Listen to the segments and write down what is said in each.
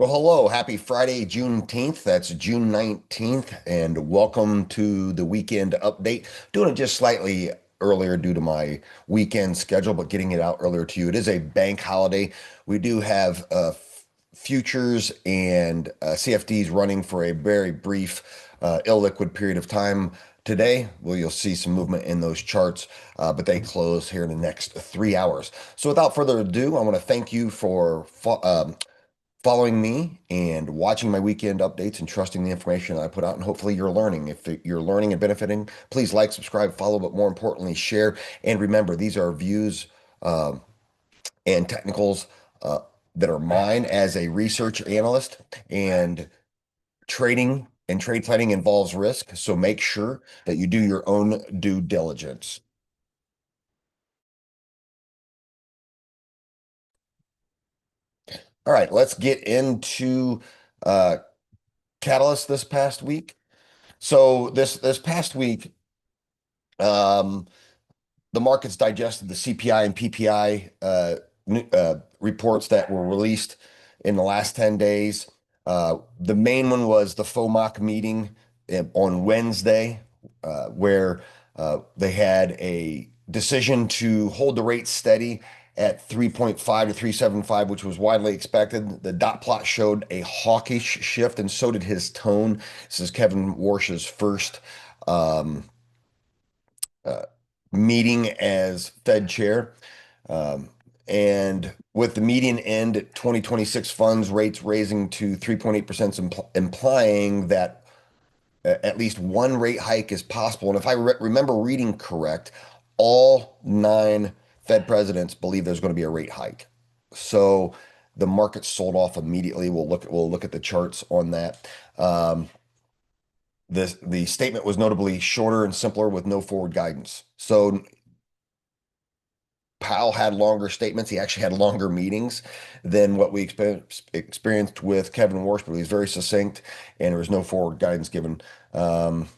Well, hello, happy Friday, Juneteenth. That's June 19th, and welcome to the weekend update. Doing it just slightly earlier due to my weekend schedule, but getting it out earlier to you. It is a bank holiday. We do have futures and CFDs running for a very brief, illiquid period of time today. Well, you'll see some movement in those charts, but they close here in the next 3 hours. So without further ado, I want to thank you for following me and watching my weekend updates and trusting the information I put out. And hopefully you're learning. If you're learning and benefiting, please like, subscribe, follow, but more importantly, share. And remember, these are views um, and technicals that are mine as a research analyst. And trading and trade planning involves risk. So make sure that you do your own due diligence. All right, let's get into uh, catalyst this past week. So this past week, um, the markets digested the CPI and PPI reports that were released in the last 10 days. The main one was the FOMC meeting on Wednesday, where they had a decision to hold the rate steady at 3.5 to 3.75, which was widely expected. The dot plot showed a hawkish shift, and so did his tone. This is Kevin Warsh's first um, uh, meeting as Fed chair. Um, and with the median end at 2026 funds rates raising to 3.8%, implying that at least one rate hike is possible. And if I remember reading correct, all nine Fed presidents believe there's going to be a rate hike. So the market sold off immediately. We'll look at the charts on that. The statement was notably shorter and simpler with no forward guidance. So Powell had longer statements. He actually had longer meetings than what we experienced with Kevin Warsh, but he was very succinct and there was no forward guidance given. Um,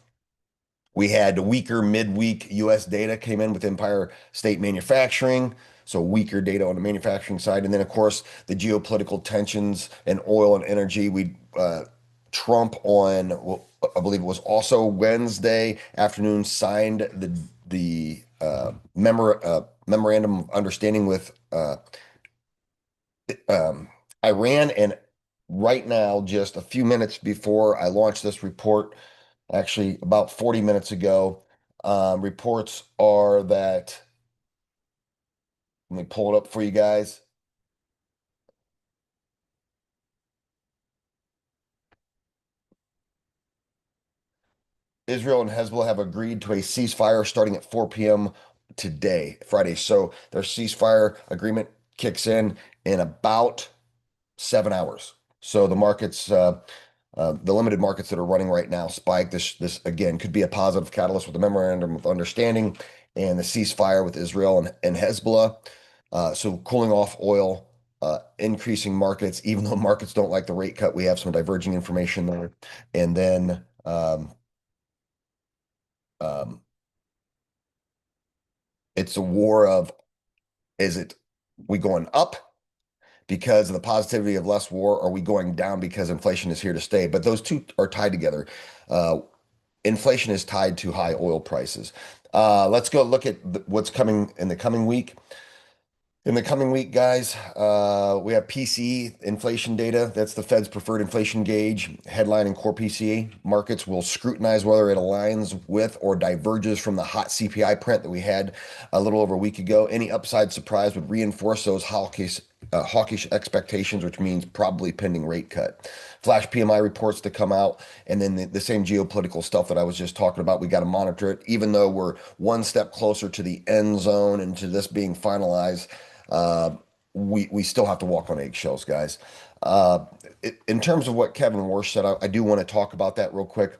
we had weaker midweek US data came in with Empire State Manufacturing, so weaker data on the manufacturing side. And then, of course, the geopolitical tensions and oil and energy. Trump on, well, I believe it was also Wednesday afternoon, signed the memorandum of understanding with Iran. And right now, just a few minutes before I launched this report, actually about 40 minutes ago, reports are that, let me pull it up for you guys. Israel and Hezbollah have agreed to a ceasefire starting at 4 p.m. today, Friday. So their ceasefire agreement kicks in about 7 hours. So the markets, the limited markets that are running right now spike. This again could be a positive catalyst with the memorandum of understanding and the ceasefire with Israel and Hezbollah. So cooling off oil, increasing markets, even though markets don't like the rate cut, we have some diverging information there. And then um, it's a war of, is it we going up because of the positivity of less war? Or are we going down because inflation is here to stay? But those two are tied together. Uh, Inflation is tied to high oil prices. Let's go look at what's coming in the coming week. In the coming week, guys, we have PCE inflation data. That's the Fed's preferred inflation gauge. Headline and core PCE markets will scrutinize whether it aligns with or diverges from the hot CPI print that we had a little over a week ago. Any upside surprise would reinforce those hawkish expectations, which means probably pending rate cut. Flash PMI reports to come out, and then the same geopolitical stuff that I was just talking about. We got to monitor it, even though we're one step closer to the end zone and to this being finalized. Uh, we still have to walk on eggshells, guys. Uh, in terms of what Kevin Warsh said, I do want to talk about that real quick.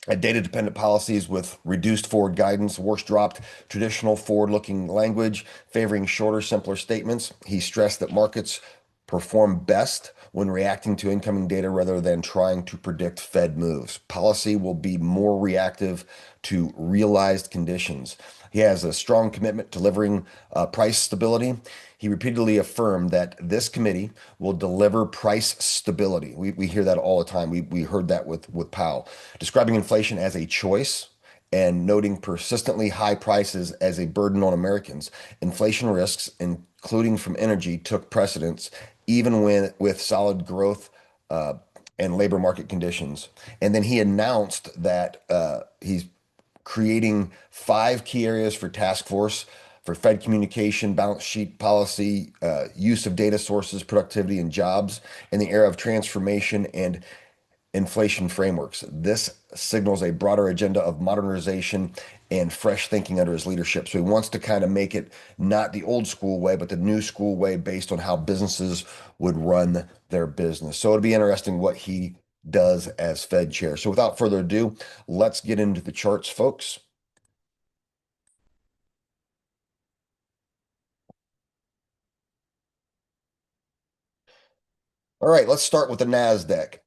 Data-dependent policies with reduced forward guidance. Warsh dropped traditional forward-looking language, favoring shorter, simpler statements. He stressed that markets perform best when reacting to incoming data rather than trying to predict Fed moves. Policy will be more reactive to realized conditions. He has a strong commitment to delivering price stability. he repeatedly affirmed that this committee will deliver price stability. We hear that all the time. We heard that with Powell, describing inflation as a choice and noting persistently high prices as a burden on Americans. Inflation risks, including from energy, took precedence, even when with solid growth uh, and labor market conditions. And then he announced that he's creating five key areas for task force for Fed communication, balance sheet policy, use of data sources, productivity, and jobs in the era of transformation and inflation frameworks. This signals a broader agenda of modernization and fresh thinking under his leadership. So he wants to kind of make it not the old school way, but the new school way based on how businesses would run their business. So it'll be interesting what he does as Fed chair. So without further ado, let's get into the charts, folks. All right, let's start with the Nasdaq.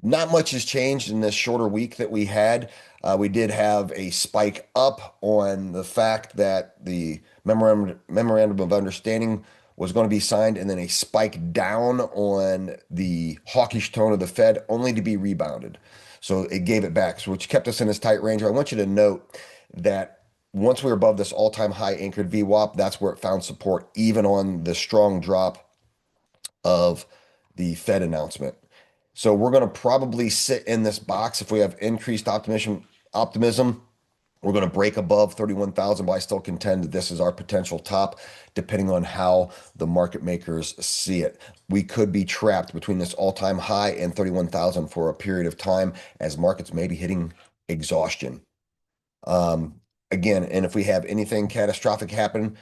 Not much has changed in this shorter week that we had. We did have a spike up on the fact that the memorandum of understanding was going to be signed, and then a spike down on the hawkish tone of the Fed, only to be rebounded. So it gave it back, so which kept us in this tight range. I want you to note that once we were above this all-time high anchored VWAP, that's where it found support, even on the strong drop of the Fed announcement. So we're going to probably sit in this box if we have increased optimism. We're going to break above 31,000, but I still contend that this is our potential top, depending on how the market makers see it. We could be trapped between this all-time high and 31,000 for a period of time as markets may be hitting exhaustion. Um, Again, and if we have anything catastrophic happen,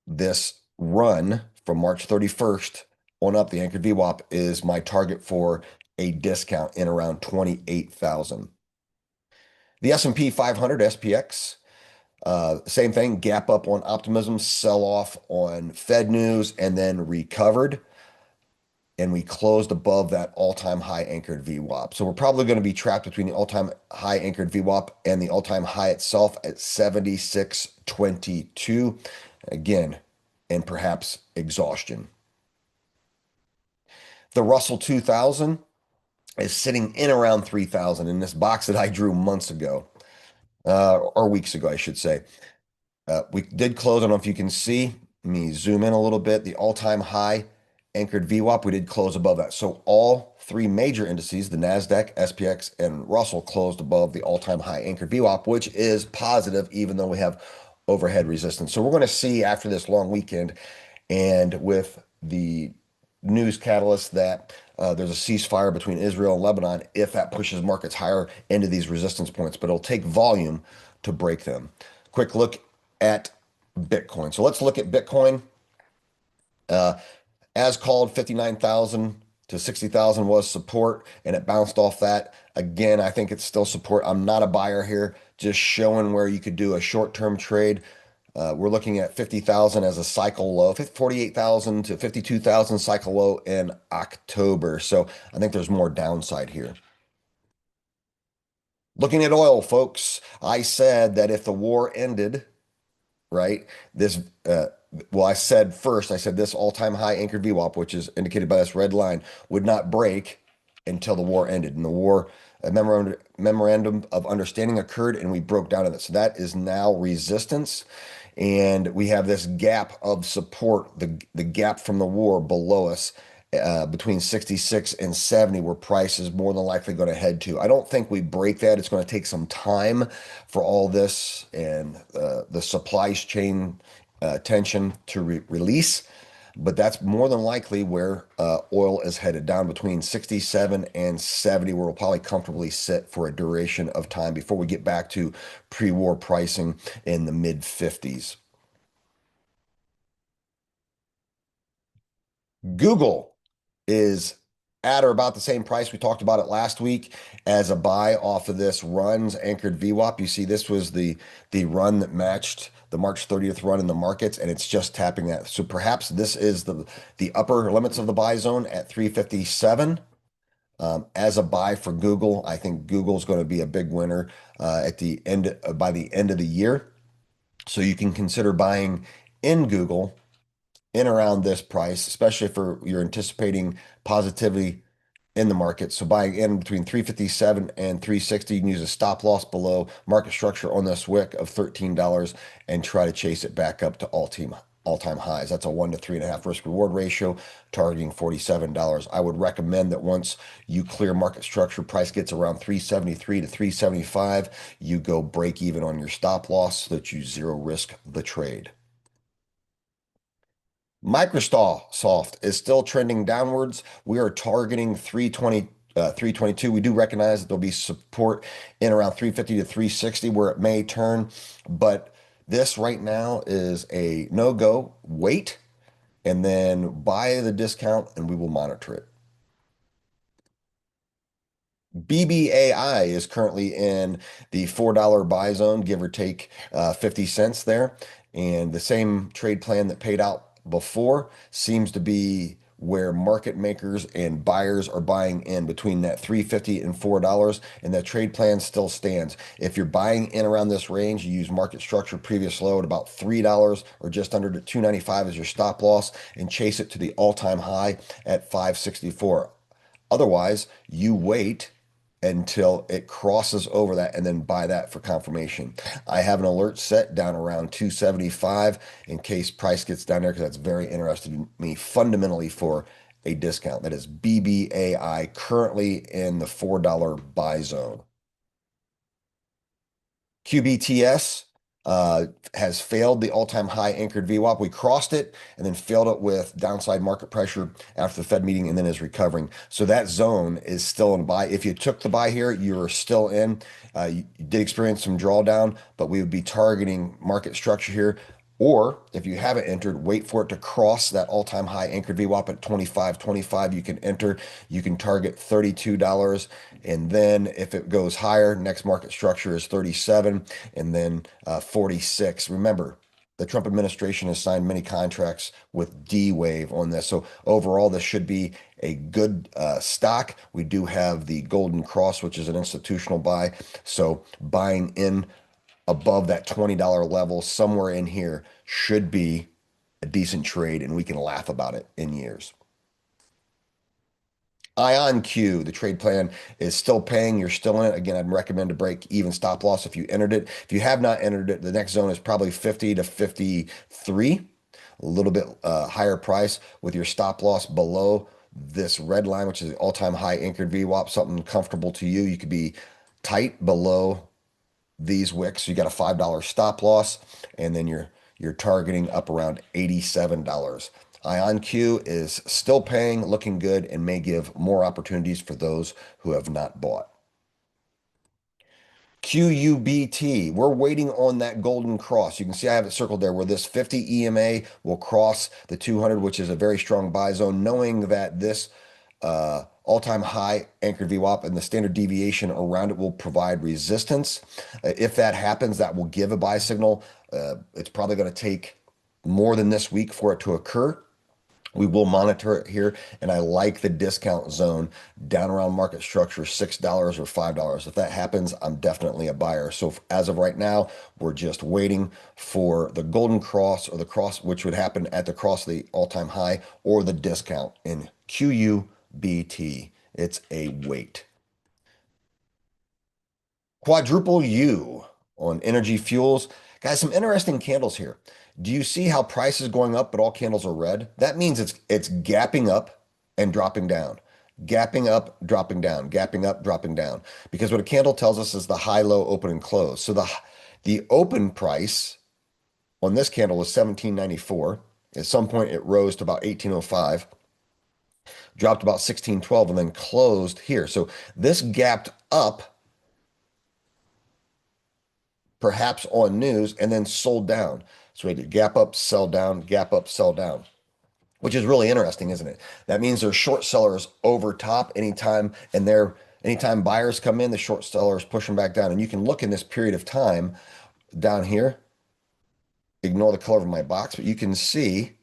this run from March 31st on up, the anchored VWAP is my target for a discount in around 28,000. The S&P 500 SPX, same thing, gap up on optimism, sell off on Fed news, and then recovered. And we closed above that all-time high anchored VWAP. So we're probably going to be trapped between the all-time high anchored VWAP and the all-time high itself at 76.22. Again, and perhaps exhaustion. The Russell 2000 is sitting in around 3,000 in this box that I drew months ago, or weeks ago, I should say. We did close. I don't know if you can see. Let me zoom in a little bit. The all-time high anchored VWAP, we did close above that. So all three major indices, the Nasdaq, SPX, and Russell, closed above the all-time high anchored VWAP, which is positive, even though we have overhead resistance. So we're going to see after this long weekend, and with the news catalyst that there's a ceasefire between Israel and Lebanon, if that pushes markets higher into these resistance points, but it'll take volume to break them. Quick look at Bitcoin. So let's look at Bitcoin. Uh, as called, 59,000 to 60,000 was support, and it bounced off that. Again, I think it's still support. I'm not a buyer here, just showing where you could do a short-term trade. We're looking at 50,000 as a cycle low, 48,000 to 52,000 cycle low in October. So I think there's more downside here. Looking at oil, folks, I said that if the war ended, right, this, well, I said first, I said this all-time high anchored VWAP, which is indicated by this red line, would not break until the war ended. And the war, a memorandum of understanding occurred, and we broke down on it. So that is now resistance. And we have this gap of support, the gap from the war below us, between 66 and 70, where price is more than likely going to head to. I don't think we break that. It's going to take some time for all this and the supply chain tension to release. But that's more than likely where oil is headed, down between 67 and 70, where we'll probably comfortably sit for a duration of time before we get back to pre-war pricing in the mid 50s. Google is at or about the same price. We talked about it last week as a buy off of this runs anchored VWAP. You see, this was the run that matched the March 30th run in the markets, and it's just tapping that. So perhaps this is the upper limits of the buy zone at 357. As a buy for Google, I think Google's going to be a big winner at the end by the end of the year. So you can consider buying in Google in around this price, especially if you're anticipating positivity in the market. So buying in between 357 and 360, you can use a stop loss below market structure on this wick of $13 and try to chase it back up to all-time highs. That's a 1 to 3.5 risk reward ratio, targeting $47. I would recommend that once you clear market structure, price gets around 373 to 375, you go break even on your stop loss so that you zero risk the trade. Microsoft is still trending downwards. We are targeting 320, 322. We do recognize that there'll be support in around 350 to 360 where it may turn, but this right now is a no-go. Wait and then buy the discount and we will monitor it. BBAI is currently in the $4 buy zone, give or take 50 cents there. And the same trade plan that paid out before seems to be where market makers and buyers are buying in between that 350 and $4, and that trade plan still stands. If you're buying in around this range, you use market structure previous low at about $3 or just under 295 as your stop loss and chase it to the all-time high at 564. Otherwise, you wait until it crosses over that and then buy that for confirmation. I have an alert set down around 275 in case price gets down there because that's very interested in me fundamentally for a discount. That is BBAI currently in the $4 buy zone. QBTS has failed the all-time high anchored VWAP. We crossed it and then failed it with downside market pressure after the Fed meeting and then is recovering. So that zone is still in buy. If you took the buy here, you're still in. You did experience some drawdown, but we would be targeting market structure here. Or if you haven't entered, wait for it to cross that all-time high anchored VWAP at 25.25. You can enter. You can target $32. And then if it goes higher, next market structure is 37 and then 46. Remember, the Trump administration has signed many contracts with D-Wave on this. So overall, this should be a good stock. We do have the Golden Cross, which is an institutional buy. So buying in above that $20 level, somewhere in here, should be a decent trade, and we can laugh about it in years. IonQ, the trade plan is still paying. You're still in it. Again, I'd recommend to break even stop loss if you entered it. If you have not entered it, the next zone is probably 50 to 53, a little bit higher price with your stop loss below this red line, which is the all-time high anchored VWAP, something comfortable to you. You could be tight below these wicks. You got a $5 stop loss, and then you're targeting up around $87. IonQ is still paying, looking good, and may give more opportunities for those who have not bought. QUBT, we're waiting on that golden cross. You can see I have it circled there where this 50 EMA will cross the 200, which is a very strong buy zone, knowing that this all-time high anchored VWAP and the standard deviation around it will provide resistance. If that happens, that will give a buy signal. It's probably going to take more than this week for it to occur. We will monitor it here, and I like the discount zone down around market structure, $6 or $5. If that happens, I'm definitely a buyer. So as of right now, we're just waiting for the golden cross or the cross, which would happen at the cross of the all-time high or the discount in QUBT. It's a wait. Quadruple U on energy fuels. Guys, some interesting candles here. Do you see how price is going up, but all candles are red? That means it's gapping up and dropping down. Gapping up, dropping down, gapping up, dropping down. Because what a candle tells us is the high, low, open, and close. So the open price on this candle was 17.94. At some point, it rose to about 18.05, dropped about 16.12, and then closed here. So this gapped up perhaps on news, and then sold down. So we had to gap up, sell down, gap up, sell down, which is really interesting, isn't it? That means there's short sellers over top anytime, and anytime buyers come in, the short sellers push them back down. And you can look in this period of time down here, ignore the color of my box, but you can see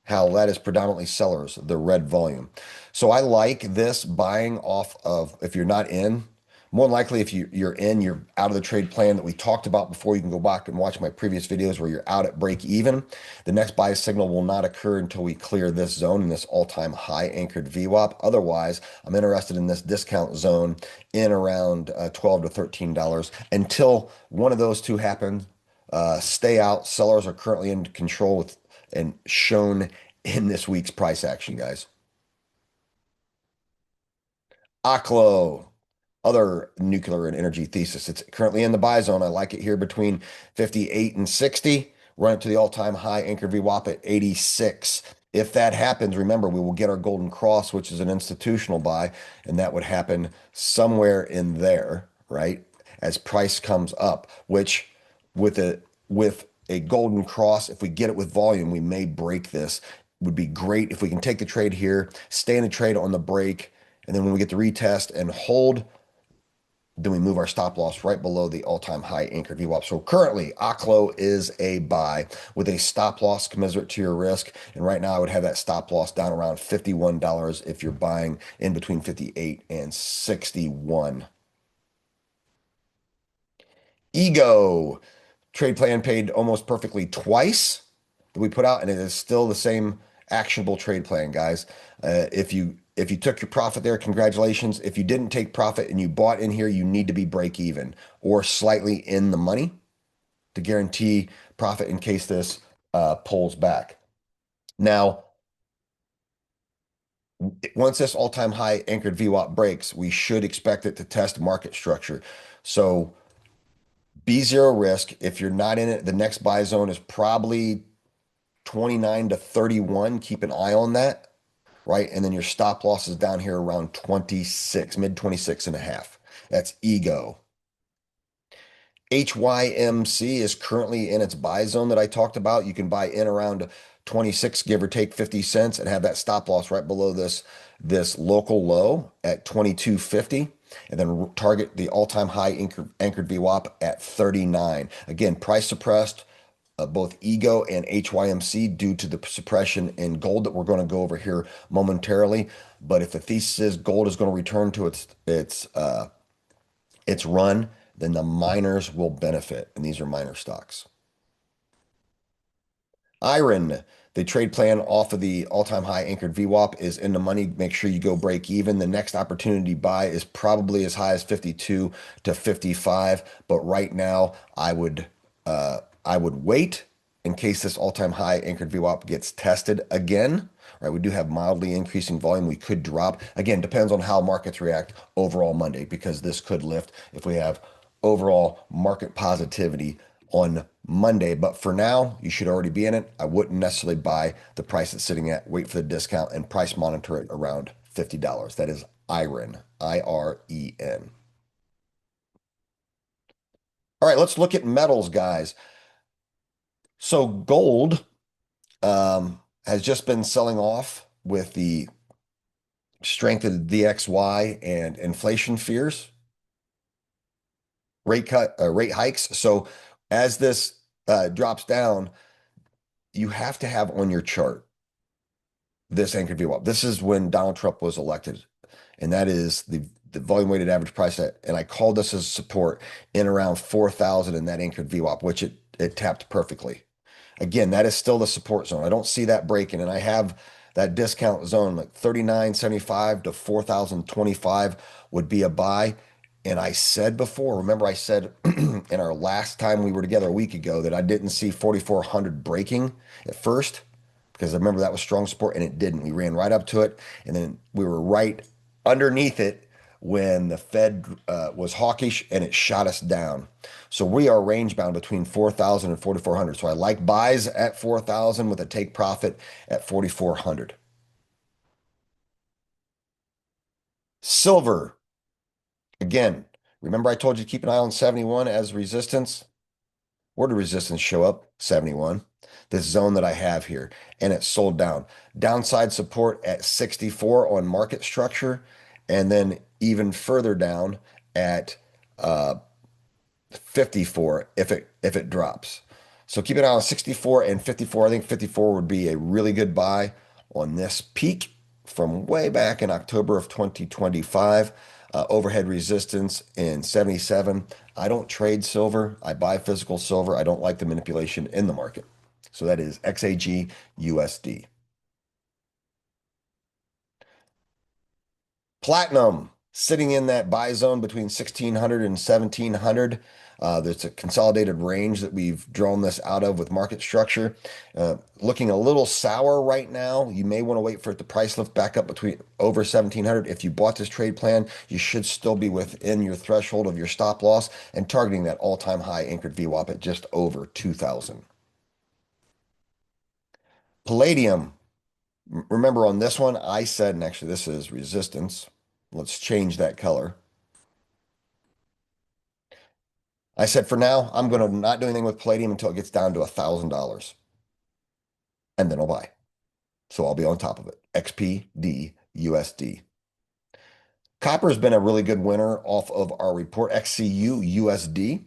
how that is predominantly sellers, the red volume. So I like this buying off of, if you're not in, More than likely, if you're out of the trade plan that we talked about before, you can go back and watch my previous videos where you're out at break even. The next buy signal will not occur until we clear this zone in this all-time high anchored VWAP. Otherwise, I'm interested in this discount zone in around $12 to $13 until one of those two happen. Stay out. Sellers are currently in control with and shown in this week's price action, guys. Oklo, other nuclear and energy thesis. It's currently in the buy zone. I like it here between 58 and 60. Run it to the all-time high anchor VWAP at 86. If that happens, remember, we will get our golden cross, which is an institutional buy, and that would happen somewhere in there, right? As price comes up, which with a golden cross, if we get it with volume, we may break this. Would be great if we can take the trade here, stay in the trade on the break, and then when we get the retest and hold, then we move our stop loss right below the all-time high anchored VWAP. So currently, Oklo is a buy with a stop loss commensurate to your risk. And right now, I would have that stop loss down around $51 if you're buying in between 58 and 61. Ego. Trade plan paid almost perfectly twice that we put out, and it is still the same actionable trade plan, guys. If you took your profit there, congratulations. If you didn't take profit and you bought in here, you need to be break even or slightly in the money to guarantee profit in case this pulls back. Now, once this all-time high anchored VWAP breaks, we should expect it to test market structure. So be zero risk. If you're not in it, the next buy zone is probably 29 to 31. Keep an eye on that, right? And then your stop loss is down here around 26, mid 26 and a half. That's ego. HYMC is currently in its buy zone that I talked about. You can buy in around 26, give or take 50 cents, and have that stop loss right below this local low at 22.50, and then target the all-time high anchored VWAP at 39. Again, price suppressed, both ego and HYMC due to the suppression in gold that we're going to go over here momentarily. But if the thesis is gold is going to return to its run, then the miners will benefit, and these are miner stocks. IRIN, the trade plan off of the all-time high anchored VWAP is in the money. Make sure you go break even. The next opportunity buy is probably as high as 52 to 55, but right now I would wait in case this all-time high anchored VWAP gets tested again. Right, we do have mildly increasing volume. We could drop. Again, depends on how markets react overall Monday, because this could lift if we have overall market positivity on Monday. But for now, you should already be in it. I wouldn't necessarily buy the price it's sitting at. Wait for the discount and price monitor it around $50. That is IRIN, IREN. All right, let's look at metals, guys. So gold has just been selling off with the strength of the DXY and inflation fears, rate hikes. So as this drops down, you have to have on your chart this anchored VWAP. This is when Donald Trump was elected, and that is the volume weighted average price and I called this as support in around 4,000 in that anchored VWAP, which it tapped perfectly. Again, that is still the support zone. I don't see that breaking, and I have that discount zone like 39.75 to 4,025 would be a buy. And I said before, remember I said in our last time we were together a week ago that I didn't see 4,400 breaking at first, because I remember that was strong support and it didn't. We ran right up to it, and then we were right underneath it when the Fed was hawkish and it shot us down. So we are range bound between 4,000 and 4,400. So I like buys at 4,000 with a take profit at 4,400. Silver, again, remember I told you to keep an eye on 71 as resistance? Where did resistance show up? 71. This zone that I have here, and it sold down. Downside support at 64 on market structure, and then even further down at 54 if it drops. So keep an eye on 64 and 54. I think 54 would be a really good buy on this peak from way back in October of 2025. overhead resistance in 77. I don't trade silver. I buy physical silver. I don't like the manipulation in the market. So that is XAG USD. Platinum sitting in that buy zone between 1600 and 1700. There's a consolidated range that we've drawn this out of with market structure. Looking a little sour right now. You may want to wait for it to price lift back up between over 1700. If you bought this trade plan, you should still be within your threshold of your stop loss and targeting that all-time high anchored VWAP at just over 2000. Palladium. Remember on this one, I said, and actually this is resistance. Let's change that color. I said, for now, I'm going to not do anything with Palladium until it gets down to $1,000. And then I'll buy. So I'll be on top of it. XPD USD. Copper has been a really good winner off of our report, XCU USD.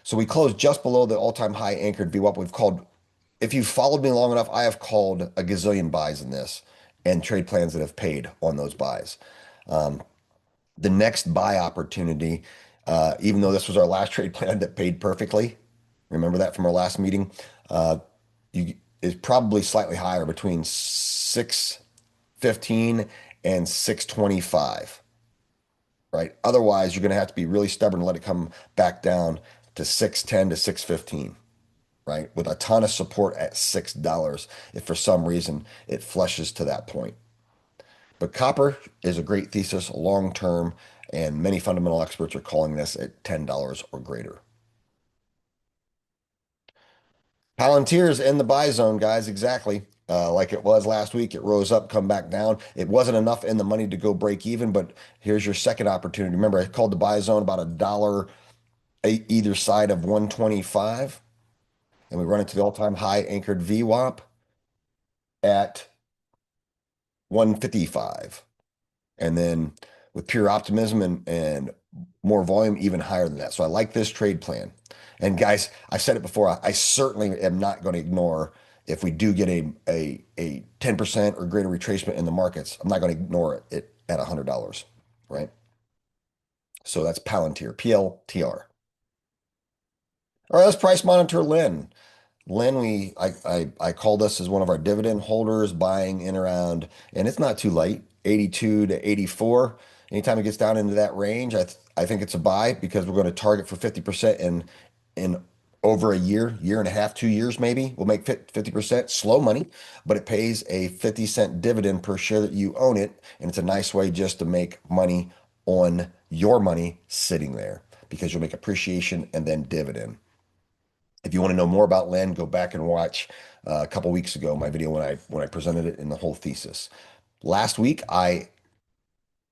So we closed just below the all-time high anchored VWAP. We've called, if you've followed me long enough, I have called a gazillion buys in this and trade plans that have paid on those buys. The next buy opportunity, even though this was our last trade plan that paid perfectly, remember that from our last meeting, you is probably slightly higher between 615 and 625, right? Otherwise, you're going to have to be really stubborn and let it come back down to 610 to 615, right? With a ton of support at $6 if for some reason it flushes to that point. But copper is a great thesis long term, and many fundamental experts are calling this at $10 or greater. Palantir is in the buy zone, guys, exactly. Like it was last week, it rose up, come back down. It wasn't enough in the money to go break even, but here's your second opportunity. Remember, I called the buy zone about $1 either side of 125, and we run it to the all-time high anchored VWAP at 155. And then with pure optimism and more volume, even higher than that. So I like this trade plan. And guys, I said it before, I certainly am not going to ignore if we do get a 10% or greater retracement in the markets. I'm not going to ignore it at $100, right? So that's Palantir, PLTR. All right, let's price monitor Lynn. Lynn, I called us as one of our dividend holders buying in around, and it's not too late, 82 to 84. Anytime it gets down into that range, I think it's a buy because we're going to target for 50% in over a year and a half, 2 years maybe. We'll make 50% slow money, but it pays a 50-cent dividend per share that you own it, and it's a nice way just to make money on your money sitting there because you'll make appreciation and then dividend. If you want to know more about Len, go back and watch a couple weeks ago my video when I presented it in the whole thesis. Last week I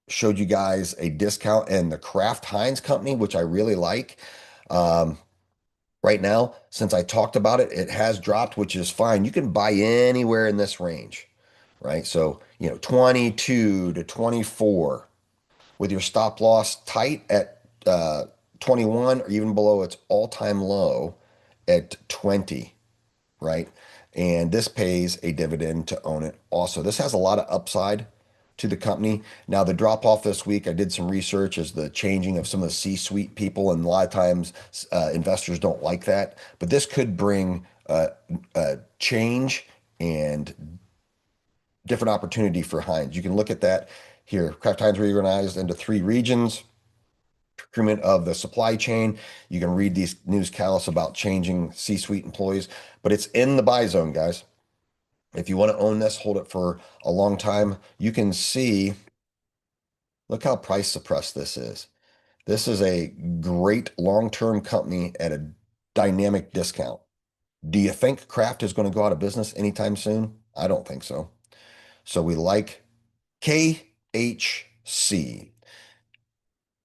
showed you guys a discount in the Kraft Heinz company, which I really like. Right now, since I talked about it, it has dropped, which is fine. You can buy anywhere in this range, right? So, 22 to 24 with your stop loss tight at 21 or even below its all-time low at 20, right? And this pays a dividend to own it also. This has a lot of upside to the company. Now, the drop off this week, I did some research as the changing of some of the C-suite people, and a lot of times investors don't like that. But this could bring change and different opportunity for Heinz. You can look at that here. Kraft Heinz reorganized into 3 regions. Procurement of the supply chain. You can read these news catalysts about changing C-suite employees, but it's in the buy zone, guys. If you want to own this, hold it for a long time. You can see, look how price suppressed this is. This is a great long-term company at a dynamic discount. Do you think Kraft is going to go out of business anytime soon? I don't think so. So we like KHC.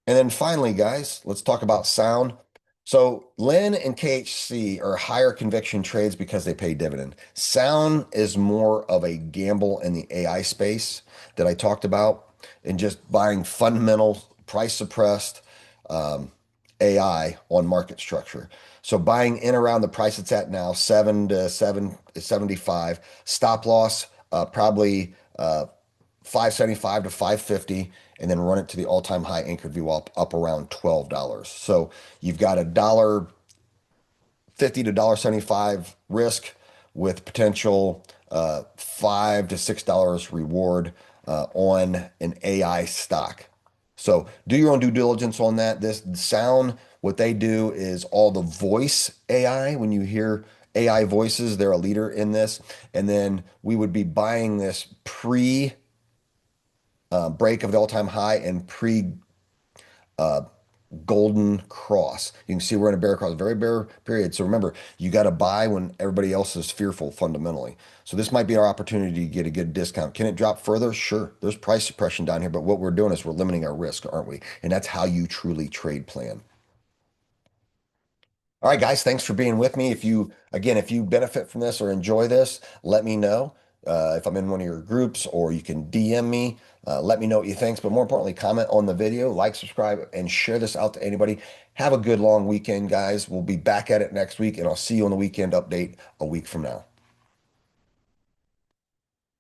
And then finally, guys, let's talk about SOUN. So Lynn and KHC are higher conviction trades because they pay dividend. SOUN is more of a gamble in the AI space that I talked about and just buying fundamental price suppressed AI on market structure. So buying in around the price it's at now, 7 to 775. Stop loss, probably 575 to 550, and then run it to the all-time high anchored VWAP up around $12. So you've got a $1.50 to $1.75 risk with potential $5 to $6 reward on an AI stock. So do your own due diligence on that. This SOUN, what they do is all the voice AI. When you hear AI voices, they're a leader in this. And then we would be buying this pre break of the all-time high and pre uh, golden cross. You can see we're in a bear cross, very bear period. So remember, you got to buy when everybody else is fearful fundamentally. So this might be our opportunity to get a good discount. Can it drop further? Sure. There's price suppression down here, but what we're doing is we're limiting our risk, aren't we? And that's how you truly trade plan. All right, guys, thanks for being with me. If you benefit from this or enjoy this, let me know. If I'm in one of your groups, or you can DM me. Let me know what you think. But more importantly, comment on the video, like, subscribe, and share this out to anybody. Have a good long weekend, guys. We'll be back at it next week, and I'll see you on the weekend update a week from now.